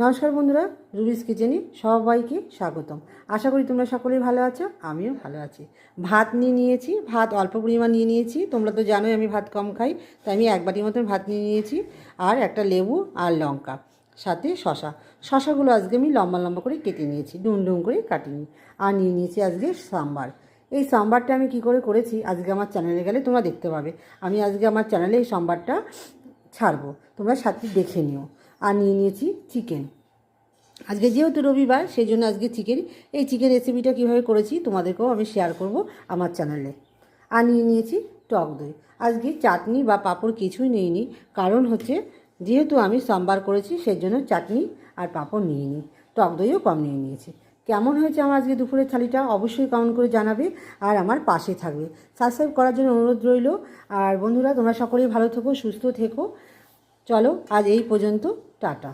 নমস্কার বন্ধুরা, রুবিস কিচেনে সবাইকে স্বাগতম। আশা করি তোমরা সকলেই ভালো আছো, আমিও ভালো আছি। ভাত নিয়েছি, ভাত অল্প পরিমাণ নিয়েছি। তোমরা তো জানোই আমি ভাত কম খাই, তাই আমি এক বাটির মতন ভাত নিয়েছি। আর একটা লেবু আর লঙ্কা, সাথে শশাগুলো আজকে আমি লম্বা লম্বা করে কেটে নিয়েছি, ডুম ডুম করে কাটিনি। আর নিয়েছি আজকে সাম্বার। এই সাম্বারটা আমি কি করে করেছি আজকে আমার চ্যানেলে গেলে তোমরা দেখতে পাবে। আমি আজকে আমার চ্যানেলে এই সাম্বারটা ছাড়বো, তোমরা সাথে দেখে নিও। আর নিয়েছি চিকেন। আজকে যেহেতু রবিবার, সেই জন্য আজকে এই চিকেন রেসিপিটা কীভাবে করেছি তোমাদেরকেও আমি শেয়ার করব আমার চ্যানেলে। আর নিয়েছি টক দই। আজকে চাটনি বা পাঁপড় কিছুই নিইনি, কারণ হচ্ছে যেহেতু আমি সাম্বার করেছি সেই জন্য চাটনি আর পাঁপড় নিইনি, টক দইও কম নিয়েছি। কেমন হয়েছে আমার আজকে দুপুরের থালিটা অবশ্যই কমেন্ট করে জানাবে, আর আমার পাশে থাকবে। সাবস্ক্রাইব করার জন্য অনুরোধ রইল। আর বন্ধুরা, তোমরা সকলেই ভালো থেকো, সুস্থ থেকো। চলো আজ এই পর্যন্ত, টাটা।